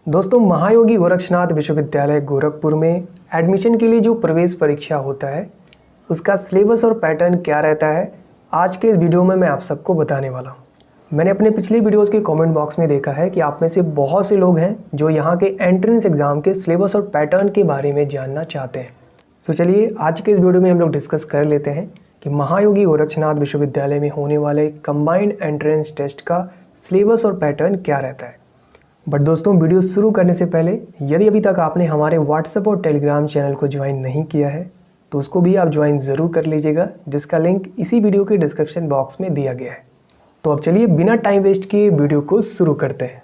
दोस्तों, महायोगी गोरक्षनाथ विश्वविद्यालय गोरखपुर में एडमिशन के लिए जो प्रवेश परीक्षा होता है उसका सिलेबस और पैटर्न क्या रहता है, आज के इस वीडियो में मैं आप सबको बताने वाला हूँ। मैंने अपने पिछले वीडियोस के कमेंट बॉक्स में देखा है कि आप में से बहुत से लोग हैं जो यहाँ के एंट्रेंस एग्ज़ाम के सिलेबस और पैटर्न के बारे में जानना चाहते हैं। तो चलिए आज के इस वीडियो में हम लोग डिस्कस कर लेते हैं कि महायोगी गोरक्षनाथ विश्वविद्यालय में होने वाले कंबाइंड एंट्रेंस टेस्ट का सिलेबस और पैटर्न क्या रहता है। बट दोस्तों, वीडियो शुरू करने से पहले यदि अभी तक आपने हमारे व्हाट्सएप और टेलीग्राम चैनल को ज्वाइन नहीं किया है तो उसको भी आप ज्वाइन ज़रूर कर लीजिएगा, जिसका लिंक इसी वीडियो के डिस्क्रिप्शन बॉक्स में दिया गया है। तो अब चलिए बिना टाइम वेस्ट किए वीडियो को शुरू करते हैं।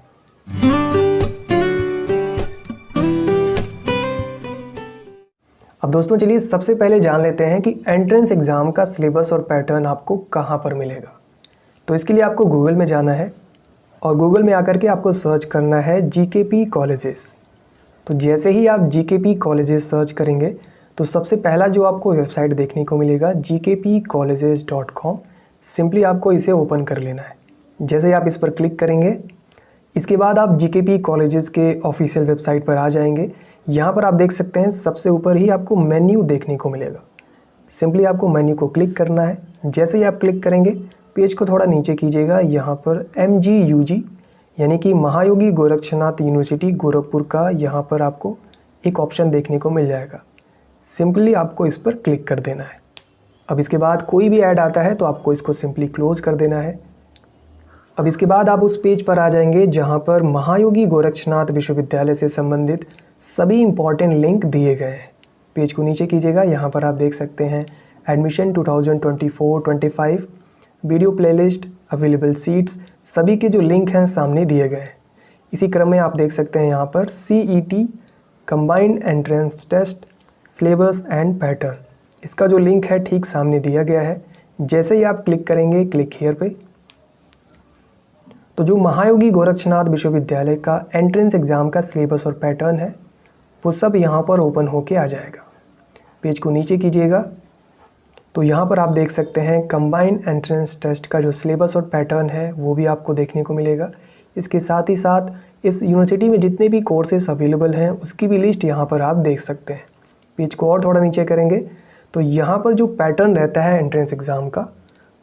अब दोस्तों चलिए सबसे पहले जान लेते हैं कि एंट्रेंस एग्ज़ाम का सिलेबस और पैटर्न आपको कहाँ पर मिलेगा। तो इसके लिए आपको गूगल में जाना है और गूगल में आकर के आपको सर्च करना है जीकेपी कॉलेजेस। तो जैसे ही आप जीकेपी कॉलेजेस सर्च करेंगे तो सबसे पहला जो आपको वेबसाइट देखने को मिलेगा gkpcolleges.com। सिंपली आपको इसे ओपन कर लेना है। जैसे ही आप इस पर क्लिक करेंगे इसके बाद आप जीकेपी कॉलेजेस के ऑफिशियल वेबसाइट पर आ जाएंगे। यहाँ पर आप देख सकते हैं सबसे ऊपर ही आपको मेन्यू देखने को मिलेगा। सिंपली आपको मेन्यू को क्लिक करना है। जैसे ही आप क्लिक करेंगे पेज को थोड़ा नीचे कीजिएगा। यहाँ पर MGUG यानी कि महायोगी गोरक्षनाथ यूनिवर्सिटी गोरखपुर का यहाँ पर आपको एक ऑप्शन देखने को मिल जाएगा। सिंपली आपको इस पर क्लिक कर देना है। अब इसके बाद कोई भी ऐड आता है तो आपको इसको सिंपली क्लोज कर देना है। अब इसके बाद आप उस पेज पर आ जाएंगे जहाँ पर महायोगी गोरक्षनाथ विश्वविद्यालय से संबंधित सभी इम्पॉर्टेंट लिंक दिए गए हैं। पेज को नीचे कीजिएगा। यहाँ पर आप देख सकते हैं admission 2024-25, video playlist, available seats, सभी के जो लिंक हैं सामने दिए गए हैं। इसी क्रम में आप देख सकते हैं यहाँ पर CET combined entrance test syllabus and pattern, इसका जो लिंक है ठीक सामने दिया गया है। जैसे ही आप क्लिक करेंगे क्लिक हियर पे, तो जो महायोगी गोरक्षनाथ विश्वविद्यालय का एंट्रेंस एग्ज़ाम का सिलेबस और पैटर्न है वो सब यहाँ पर ओपन होके आ जाएगा। पेज को नीचे कीजिएगा तो यहाँ पर आप देख सकते हैं कंबाइंड एंट्रेंस टेस्ट का जो सिलेबस और पैटर्न है वो भी आपको देखने को मिलेगा। इसके साथ ही साथ इस यूनिवर्सिटी में जितने भी कोर्सेस अवेलेबल हैं उसकी भी लिस्ट यहाँ पर आप देख सकते हैं। पेज को और थोड़ा नीचे करेंगे तो यहाँ पर जो पैटर्न रहता है एंट्रेंस एग्ज़ाम का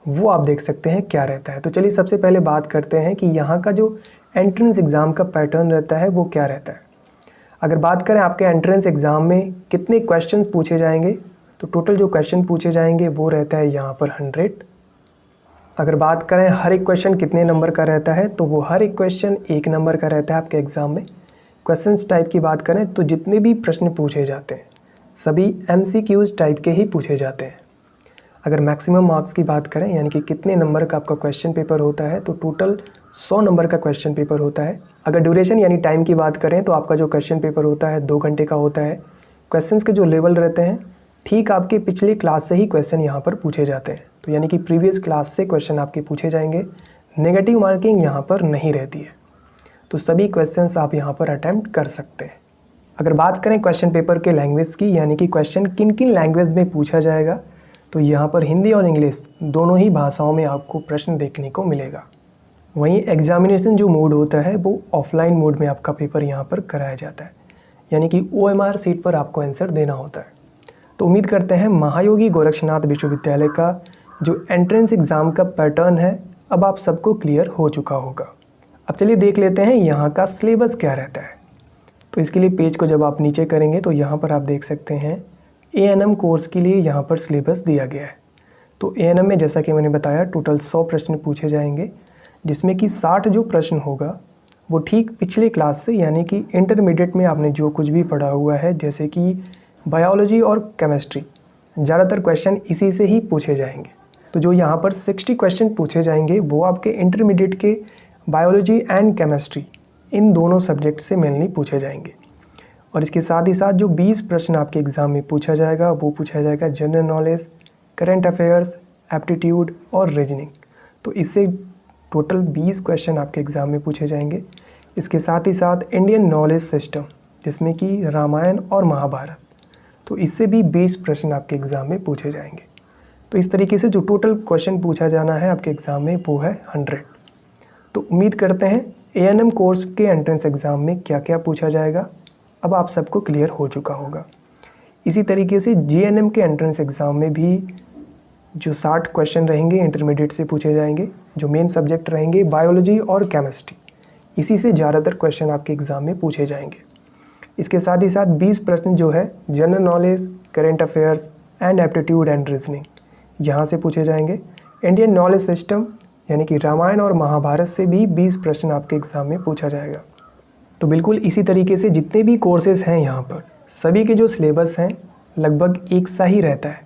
वो आप देख सकते हैं क्या रहता है। तो चलिए सबसे पहले बात करते हैं कि यहाँ का जो एंट्रेंस एग्ज़ाम का पैटर्न रहता है वो क्या रहता है। अगर बात करें आपके एंट्रेंस एग्ज़ाम में कितने क्वेश्चन पूछे जाएंगे, तो टोटल जो क्वेश्चन पूछे जाएंगे वो रहता है यहाँ पर 100। अगर बात करें हर एक क्वेश्चन कितने नंबर का रहता है, तो वो हर एक क्वेश्चन 1 नंबर का रहता है आपके एग्ज़ाम में। क्वेश्चंस टाइप की बात करें तो जितने भी प्रश्न पूछे जाते हैं सभी MCQs टाइप के ही पूछे जाते हैं। अगर मैक्सिमम मार्क्स की बात करें यानी कि कितने नंबर का आपका क्वेश्चन पेपर होता है, तो टोटल 100 नंबर का क्वेश्चन पेपर होता है। अगर ड्यूरेशन यानी टाइम की बात करें तो आपका जो क्वेश्चन पेपर होता है 2 घंटे का होता है। क्वेश्चंस के जो लेवल रहते हैं ठीक आपके पिछले क्लास से ही क्वेश्चन यहाँ पर पूछे जाते हैं। तो यानी कि प्रीवियस क्लास से क्वेश्चन आपके पूछे जाएंगे। नेगेटिव मार्किंग यहाँ पर नहीं रहती है, तो सभी क्वेश्चंस आप यहाँ पर अटैम्प्ट कर सकते हैं। अगर बात करें क्वेश्चन पेपर के लैंग्वेज की यानी कि क्वेश्चन किन किन लैंग्वेज में पूछा जाएगा, तो यहाँ पर हिंदी और इंग्लिश दोनों ही भाषाओं में आपको प्रश्न देखने को मिलेगा। वहीं एग्जामिनेशन जो मोड होता है वो ऑफलाइन मोड में आपका पेपर यहाँ पर कराया जाता है, यानी कि OMR सीट पर आपको आंसर देना होता है। तो उम्मीद करते हैं महायोगी गोरक्षनाथ विश्वविद्यालय का जो एंट्रेंस एग्ज़ाम का पैटर्न है अब आप सबको क्लियर हो चुका होगा। अब चलिए देख लेते हैं यहाँ का सिलेबस क्या रहता है। तो इसके लिए पेज को जब आप नीचे करेंगे तो यहाँ पर आप देख सकते हैं ANM कोर्स के लिए यहाँ पर सिलेबस दिया गया है। तो ANM में जैसा कि मैंने बताया टोटल 100 प्रश्न पूछे जाएंगे, जिसमें कि 60 जो प्रश्न होगा वो ठीक पिछले क्लास से यानी कि इंटरमीडिएट में आपने जो कुछ भी पढ़ा हुआ है, जैसे कि बायोलॉजी और केमिस्ट्री, ज़्यादातर क्वेश्चन इसी से ही पूछे जाएंगे। तो जो यहाँ पर 60 क्वेश्चन पूछे जाएंगे वो आपके इंटरमीडिएट के बायोलॉजी एंड केमिस्ट्री इन दोनों सब्जेक्ट से मेनली पूछे जाएंगे। और इसके साथ ही साथ जो 20 प्रश्न आपके एग्ज़ाम में पूछा जाएगा वो पूछा जाएगा general knowledge, current affairs, aptitude और रीजनिंग। तो इससे टोटल 20 क्वेश्चन आपके एग्ज़ाम में पूछे जाएंगे। इसके साथ ही साथ इंडियन नॉलेज सिस्टम जिसमें कि रामायण और महाभारत, तो इससे भी 20 प्रश्न आपके एग्ज़ाम में पूछे जाएंगे। तो इस तरीके से जो टोटल क्वेश्चन पूछा जाना है आपके एग्ज़ाम में वो है 100। तो उम्मीद करते हैं एएनएम कोर्स के एंट्रेंस एग्ज़ाम में क्या क्या पूछा जाएगा अब आप सबको क्लियर हो चुका होगा। इसी तरीके से जीएनएम के एंट्रेंस एग्ज़ाम में भी जो 60 क्वेश्चन रहेंगे इंटरमीडिएट से पूछे जाएंगे। जो मेन सब्जेक्ट रहेंगे बायोलॉजी और केमिस्ट्री, इसी से ज़्यादातर क्वेश्चन आपके एग्ज़ाम में पूछे जाएंगे। इसके साथ ही साथ 20 प्रश्न जो है general knowledge, current affairs and aptitude and reasoning, यहाँ से पूछे जाएंगे। इंडियन नॉलेज सिस्टम यानी कि रामायण और महाभारत से भी 20 प्रश्न आपके एग्ज़ाम में पूछा जाएगा। तो बिल्कुल इसी तरीके से जितने भी कोर्सेज़ हैं यहाँ पर सभी के जो सिलेबस हैं लगभग एक सा ही रहता है।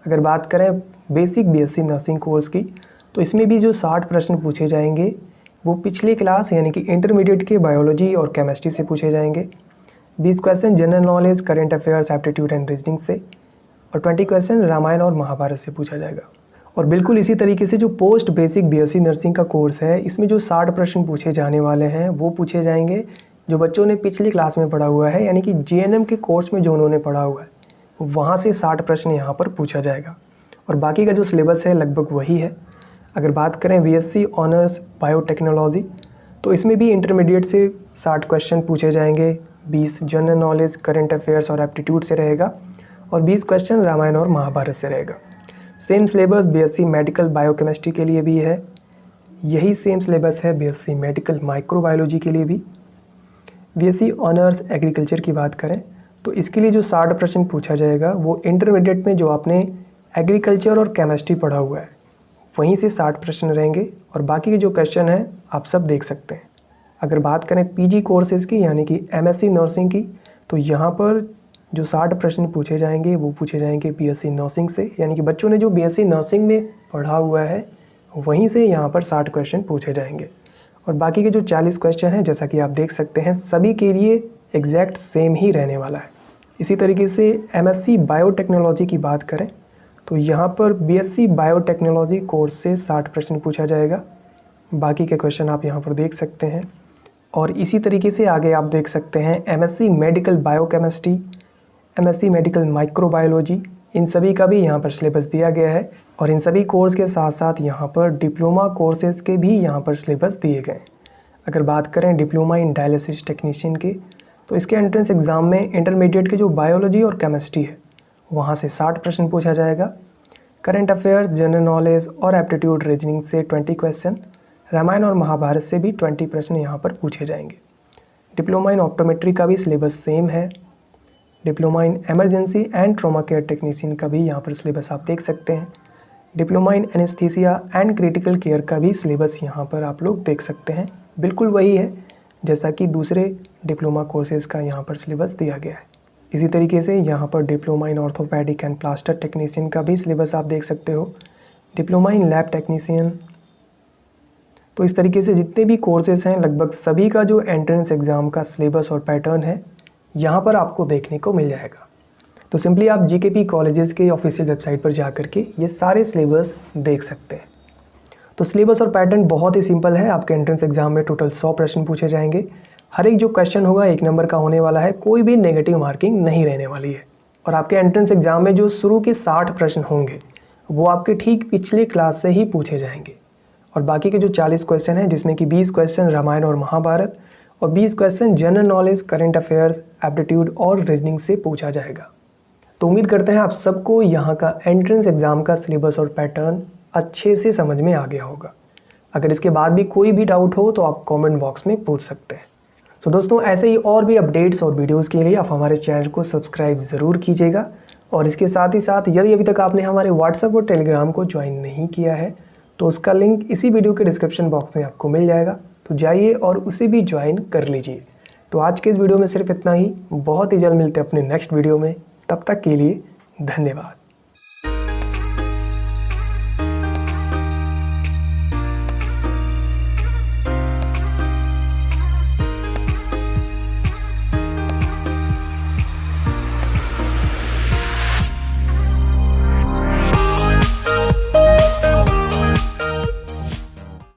अगर बात करें बेसिक बीएससी नर्सिंग कोर्स की तो इसमें भी जो 60 प्रश्न पूछे जाएंगे वो पिछले क्लास यानी कि इंटरमीडिएट के बायोलॉजी और केमिस्ट्री से पूछे जाएंगे। 20 question general knowledge, current affairs, aptitude and reasoning से और 20 क्वेश्चन रामायण और महाभारत से पूछा जाएगा। और बिल्कुल इसी तरीके से जो पोस्ट बेसिक बीएससी नर्सिंग का कोर्स है इसमें जो 60 प्रश्न पूछे जाने वाले हैं वो पूछे जाएंगे जो बच्चों ने पिछली क्लास में पढ़ा हुआ है, यानी कि जीएनएम के कोर्स में जो उन्होंने पढ़ा हुआ है वहाँ से 60 प्रश्न यहाँ पर पूछा जाएगा। और बाकी का जो सिलेबस है लगभग वही है। अगर बात करें बीएससी ऑनर्स बायोटेक्नोलॉजी तो इसमें भी इंटरमीडिएट से 60 क्वेश्चन पूछे जाएंगे। 20 जनरल नॉलेज, करेंट अफेयर्स और एप्टीट्यूड से रहेगा और 20 क्वेश्चन रामायण और महाभारत से रहेगा। Same syllabus BSc medical biochemistry के लिए भी है। यही सेम सिलेबस है बीएससी मेडिकल माइक्रोबायोलॉजी के लिए भी। बीएससी ऑनर्स एग्रीकल्चर की बात करें तो इसके लिए जो 60 प्रश्न पूछा जाएगा वो इंटरमीडिएट में जो आपने एग्रीकल्चर और केमिस्ट्री पढ़ा हुआ है वहीं से 60 प्रश्न रहेंगे और बाकी के जो क्वेश्चन हैं आप सब देख सकते हैं। अगर बात करें पीजी कोर्सेज़ की यानी कि एमएससी नर्सिंग की तो यहाँ पर जो 60 प्रश्न पूछे जाएंगे वो पूछे जाएंगे बीएससी नर्सिंग से, यानी कि बच्चों ने जो बीएससी नर्सिंग में पढ़ा हुआ है वहीं से यहाँ पर 60 क्वेश्चन पूछे जाएंगे। और बाकी के जो 40 क्वेश्चन हैं जैसा कि आप देख सकते हैं सभी के लिए एग्जैक्ट सेम ही रहने वाला है। इसी तरीके से एमएससी बायोटेक्नोलॉजी की बात करें तो यहाँ पर बीएससी बायोटेक्नोलॉजी कोर्स से 60 प्रश्न पूछा जाएगा। बाकी के क्वेश्चन आप यहाँ पर देख सकते हैं। और इसी तरीके से आगे आप देख सकते हैं MSc medical biochemistry, MSc medical microbiology, इन सभी का भी यहाँ पर सिलेबस दिया गया है। और इन सभी कोर्स के साथ साथ यहाँ पर डिप्लोमा कोर्सेज़ के भी यहाँ पर सिलेबस दिए गए। अगर बात करें डिप्लोमा इन डायलिसिस टेक्नीशियन के तो इसके एंट्रेंस एग्ज़ाम में इंटरमीडिएट के जो बायोलॉजी और केमिस्ट्री है वहाँ से 60 प्रश्न पूछा जाएगा। करंट अफेयर्स, जनरल नॉलेज और एप्टीट्यूड रीजनिंग से 20 क्वेश्चन, रामायण और महाभारत से भी 20 प्रश्न यहाँ पर पूछे जाएंगे। डिप्लोमा इन ऑप्टोमेट्री का भी सिलेबस सेम है। Diploma in emergency and trauma care technician का भी यहाँ पर सिलेबस आप देख सकते हैं। Diploma in anaesthesia and critical care का भी सिलेबस यहाँ पर आप लोग देख सकते हैं। बिल्कुल वही है जैसा कि दूसरे डिप्लोमा कोर्सेज़ का यहाँ पर सिलेबस दिया गया है। इसी तरीके से यहाँ पर diploma in orthopaedic and plaster technician का भी सिलेबस आप देख सकते हो। डिप्लोमा इन लैब टेक्नीशियन, तो इस तरीके से जितने भी कोर्सेज़ हैं लगभग सभी का जो एंट्रेंस एग्ज़ाम का सिलेबस और पैटर्न है यहाँ पर आपको देखने को मिल जाएगा। तो सिंपली आप जीकेपी कॉलेजेस के ऑफिशियल वेबसाइट पर जा करके ये सारे सिलेबस देख सकते हैं। तो सिलेबस और पैटर्न बहुत ही सिंपल है। आपके एंट्रेंस एग्ज़ाम में टोटल 100 प्रश्न पूछे जाएंगे। हर एक जो क्वेश्चन होगा 1 नंबर का होने वाला है, कोई भी नेगेटिव मार्किंग नहीं रहने वाली है। और आपके एंट्रेंस एग्ज़ाम में जो शुरू के 60 प्रश्न होंगे वो आपके ठीक पिछले क्लास से ही पूछे जाएंगे। और बाकी के जो 40 क्वेश्चन हैं जिसमें कि 20 क्वेश्चन रामायण और महाभारत और 20 question general knowledge, current affairs, aptitude और रीजनिंग से पूछा जाएगा। तो उम्मीद करते हैं आप सबको यहाँ का एंट्रेंस एग्ज़ाम का सिलेबस और पैटर्न अच्छे से समझ में आ गया होगा। अगर इसके बाद भी कोई भी डाउट हो तो आप कमेंट बॉक्स में पूछ सकते हैं। तो दोस्तों ऐसे ही और भी अपडेट्स और वीडियोस के लिए आप हमारे चैनल को सब्सक्राइब ज़रूर कीजिएगा। और इसके साथ ही साथ यदि अभी तक आपने हमारे व्हाट्सएप और टेलीग्राम को ज्वाइन नहीं किया है तो उसका लिंक इसी वीडियो के डिस्क्रिप्शन बॉक्स में आपको मिल जाएगा, तो जाइए और उसे भी ज्वाइन कर लीजिए। तो आज के इस वीडियो में सिर्फ इतना ही। बहुत ही जल्द मिलते हैं अपने नेक्स्ट वीडियो में। तब तक के लिए धन्यवाद।